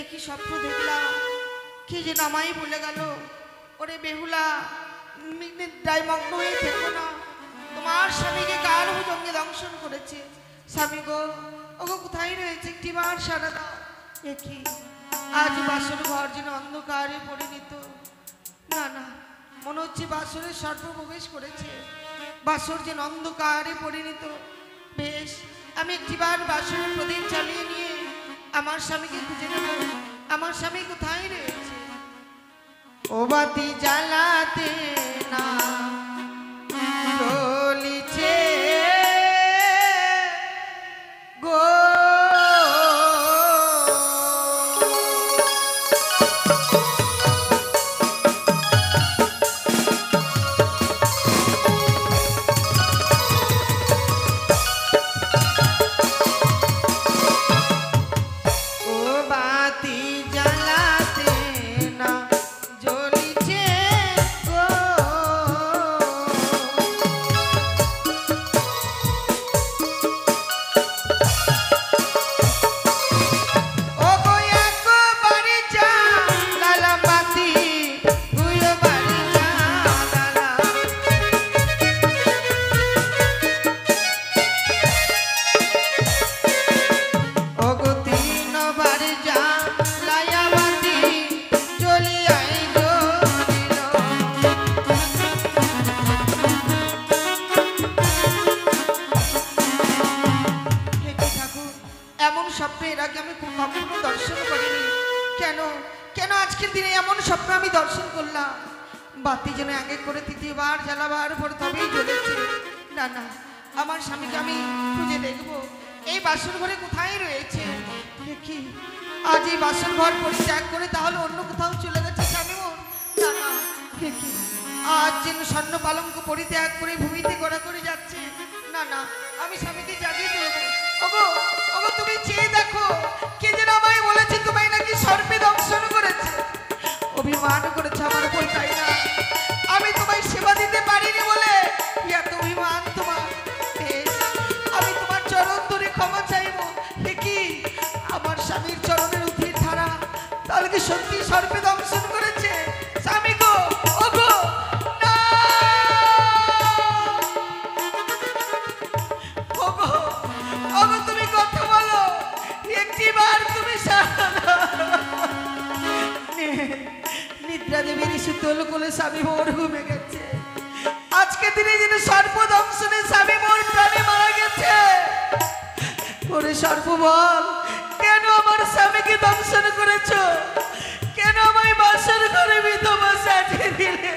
একই স্বপ্ন দেখলাম, কি যে নামাই ভুলে গেল। ওরে বেহুলা, দায়মগ্ন হয়ে থেকো না। তোমার স্বামীকে কার ভুজঙ্গে দংশন করেছে। স্বামী গো, ওগো কোথায় রয়েছে, একটিবার সারা দাও। একই আজ বাসর ঘর যেন অন্ধকারে পরিণত। না না, মনে হচ্ছে বাসরের সর্প প্রবেশ করেছে, বাসর যেন অন্ধকারে পরিণত। বেশ, আমি একটিবার বাসরের প্রদীপ জ্বালিয়ে নিয়ে আমার স্বামীকে খুঁজে নেব। আমার স্বামী কোথায় রয়েছে। ও বাতি জ্বালাতে না জ্বলিছে গো, বাতি যেন আগে করে তৃতীয়বার জ্বালাবার পরে তবেই জ্বলেছে। না না, আমার স্বামীকে আমি খুঁজে দেখবো, এই বাসর ঘরে কোথায় রয়েছে। দেখি আজ এই বাসর ঘর পরিত্যাগ করে তাহলে অন্য কোথাও চলে গেছে স্বামী মোর। না না, দেখি আজ যেন স্বর্ণ পালঙ্ক পরিত্যাগ করে ভূমিতে গড়া করে যাচ্ছে। না না, আমি স্বামীকে জাগিয়ে দেবো। ওগো ওগো, তুমি চেয়ে দেখো, কে যেন আমায় বলেছে তোমায় নাকি সর্পে দংশন করেছে, অভিমান করেছে আমার উপর, তাই না? আমি তোমায় সেবা দিতে পারিনি বলে এত অভিমান তোমার। আমি তোমার চরণ ধরে ক্ষমা চাইবো। কি আমার স্বামীর চরণের উঠির ধারা, তাহলে কি সত্যি সর্পে দংশন করেছে? স্বামী গো, ও গো, না ও গো, ও গো, তুমি কথা বলো, একটিবার তুমি নিদ্রা দেবীর শীতল কোলে স্বামী মোর ঘুমে গেছে। আজকে দিনে যেন সর্প দংশনে স্বামী মোর প্রাণে মারা গেছে। ওরে সর্প বল, কেন আমার স্বামীকে দংশন করেছো? কেন আমায় বাসর ঘরে বিধবা সাজিয়ে দিলে?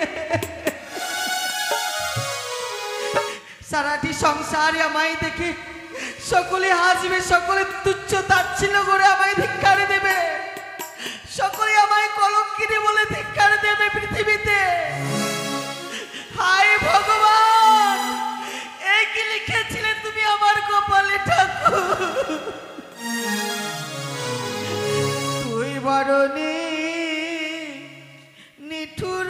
সারাটি সংসারে আমায় দেখে সকলে হাসবে, সকলে তুচ্ছ তাচ্ছিল্য করে আমায় ধিক্কার দেবে, সকলে আমায় কলঙ্কিনী বলে ধিক্কার দেবে পৃথিবীতে। হায় ভগবান, এই কি লিখেছিলে তুমি আমার কপালে ঠাকুর? তুই বরণী নিঠুর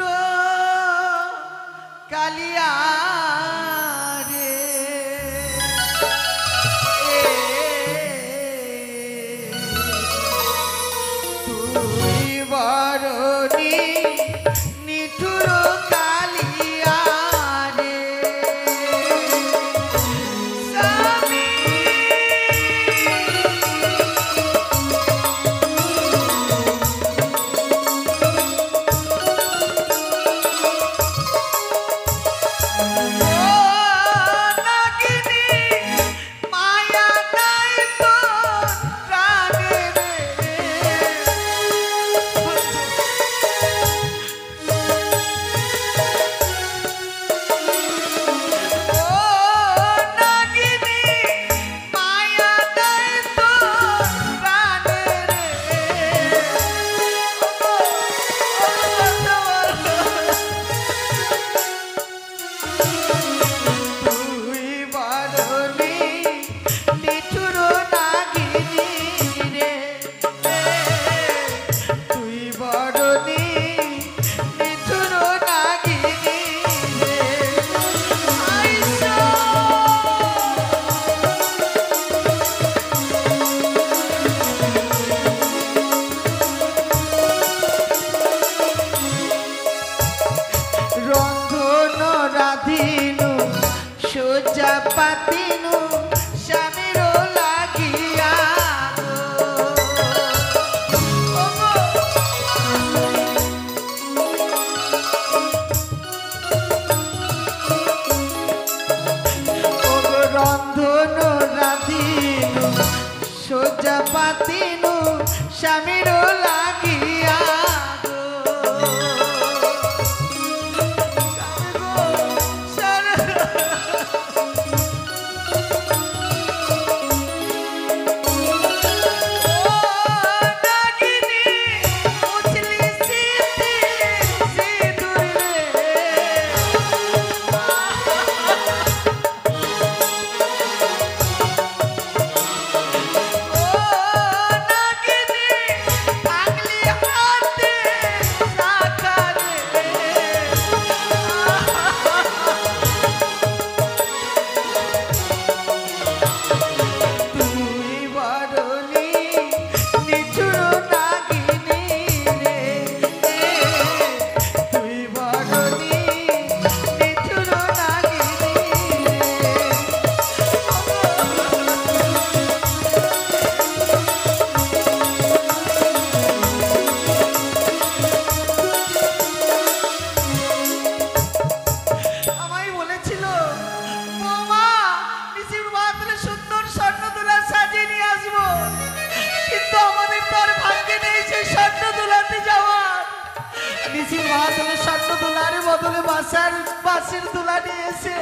কালিয়া রে, পাতিনু স্বামীর লাগিয়া বাসের দুলা নিয়ে এসে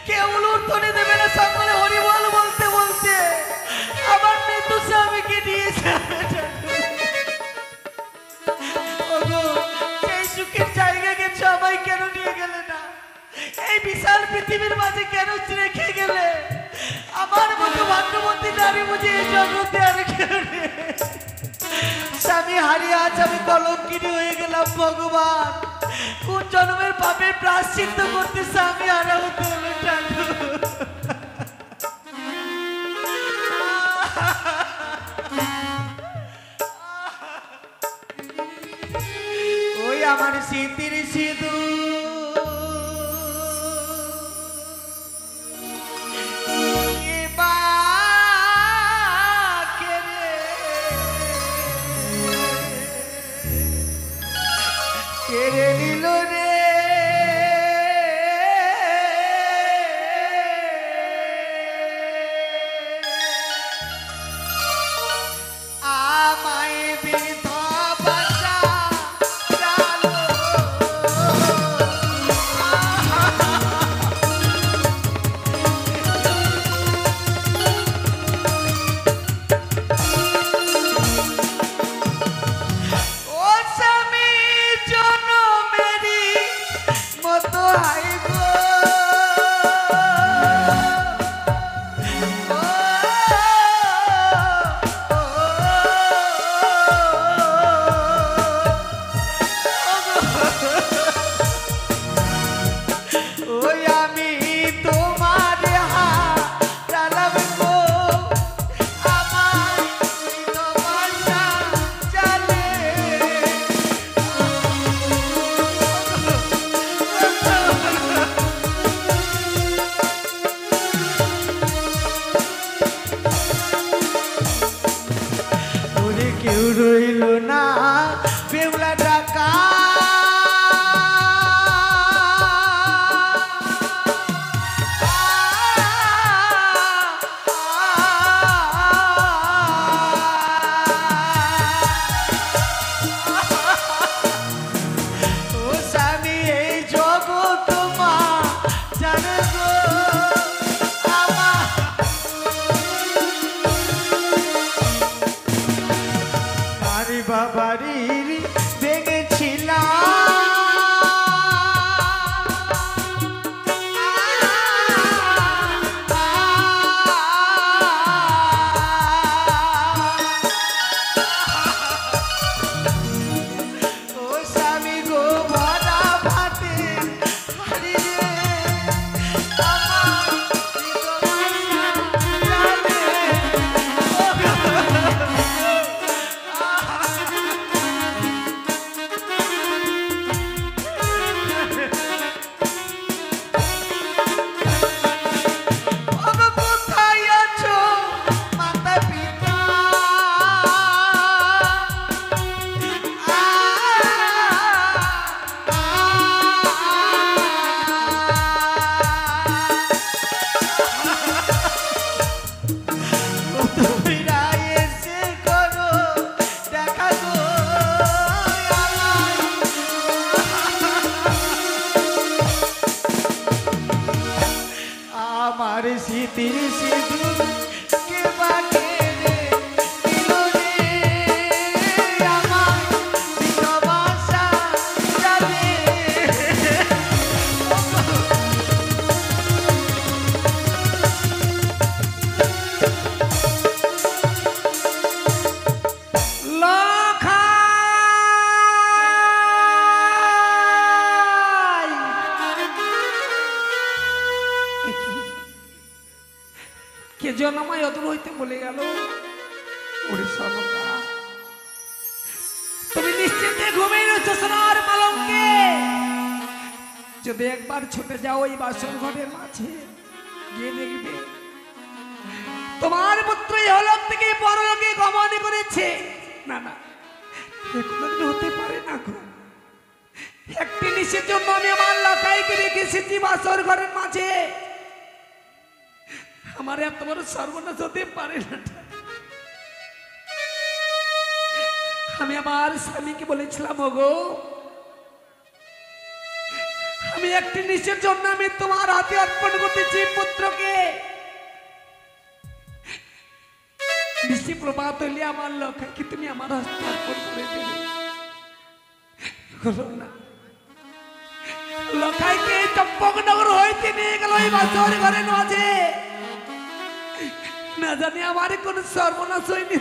কেউ লুটনে দেবে না সকলে হরিবল বলতে বলতে আমার মৃত্যু স্বামীকে নিয়েছে। সেই সুখের জায়গা গেছে আমায় কেন নিয়ে গেলে না? এই বিশাল পৃথিবীর মাঝে কেন রেখে গেলে? আমার মতো ভাগ্যবতী নারী বুঝে এই জগতে আর কেন নেই? স্বামী হারিয়ে আজ আমি কলঙ্কিনী হয়ে গেলাম। ভগবান, কোন জন্মের পাপের প্রায়শ্চিত্ত করতে স্বামী হারা হতে হলো ঠাকুর। ওই আমার স্মৃতির সিঁদুর কেড়ে নিল রে। আমায় বিধবা সাজালো। ও স্বামী জনমেরি মতো হাই গো। ওই আমি তোমার হারালাম গো। আমার বিধবা সাজালে। ওরে কেউ রইল না বেউলা ডাকা। ও স্বামী এই জগৎ মা জানে গো। আরে বাবারি ভেঙেছিলাম। ও স্বামী গো ভরা ভাতে হারি রে। আমার বিধবা সাজালে। কে যেন আমায় অদূর হইতে বলে গেল, ওরে সনকা তুমি নিশ্চিন্তে ঘুমিয়ে রয়েছো সোনার পালঙ্কে। যদি একবার ছুটে যাও এই বাসর ঘরের মাঝে, গিয়ে দেখবে তোমার পুত্র ইহলোক থেকে পরলোকে গমন করেছে। না না, কোনোদিন হতে পারে না গো। একটি নিশের জন্য আমি আমার লাকাইকে রেখে এসেছি বাসর ঘরের মাঝে। আমার এত বড় সর্বনাশ হতে পারে না। আমি আমার স্বামীকে বলেছিলাম, ওগো আমি একটি নিশের জন্য আমি তোমার হাতে অর্পণ করতেছি পুত্রকে। নিশি প্রভাত হইলে আমার লক্ষ্যকে তুমি আমার হস্তে অর্পণ করে দেবে। হলো না, লখাইকে চম্পকনগর হইতে নিয়ে গেল এই বাসর ঘরের মাঝে। না জানি আমার কোন সর্বনাশ হয়নি।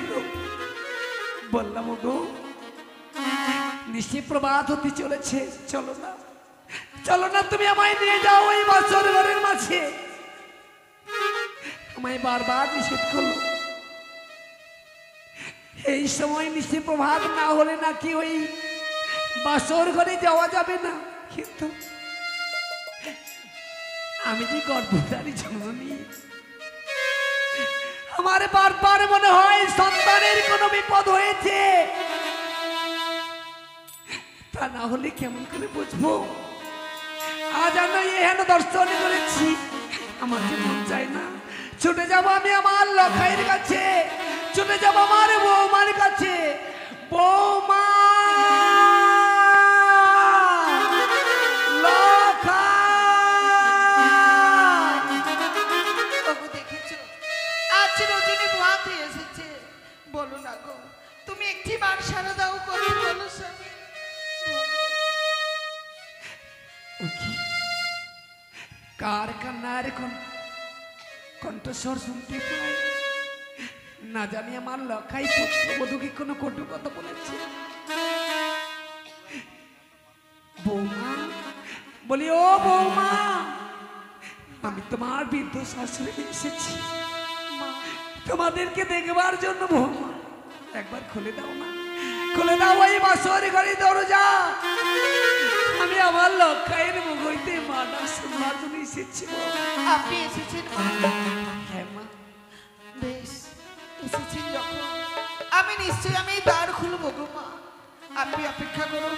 বললাম, ওগো নিশি প্রভাত হতে চলেছে, চলো না চলো না, তুমি আমায় নিয়ে যাও এই বাসর ঘরের মাঝে। আমায় বারবার নিষেধ করলো। এই সময় নিশি প্রভাত না হলে নাকি ওই বাসর ঘরে যাওয়া যাবে না। কিন্তু আমি যে গর্ভধারী জননী, আমার বারবার মনে হয় সন্তানের কোনো বিপদ হয়েছে। তা না হলে কেমন করে বুঝবো? আজ আমি এহেন দর্শন করেছি, আমার যে মন চাই না ছুটে যাব আমি আমার লখাইয়ের কাছে, ছুটে যাব আমার বৌমার কাছে। বৌমা, বলো না গো, তুমি একটি বার সারা দাও করে বলো স্বামী। কার কান্নার কণ্ঠস্বর শুনতে পাই? না জানি আমার লখাই পুত্রবধূকে কোনো কটু কথা বলেছে। বৌমা, বলি ও বৌমা, আমি তোমার বৃদ্ধ শাশুড়ি এসেছি তোমাদেরকে দেখবার জন্য। বৌমা, একবার খুলে দাও না, খুলে দাও এই বাসর ঘরে দরজা। আমি আমার লখাইয়ের মুখ হইতে মাটা শুনবার জন্য এসেছি। আপনি এসেছেন? হ্যাঁ মা। বেশ, এসেছেন যখন আমি নিশ্চয়ই আমি দ্বার খুলবো গো মা। আপনি অপেক্ষা করুন।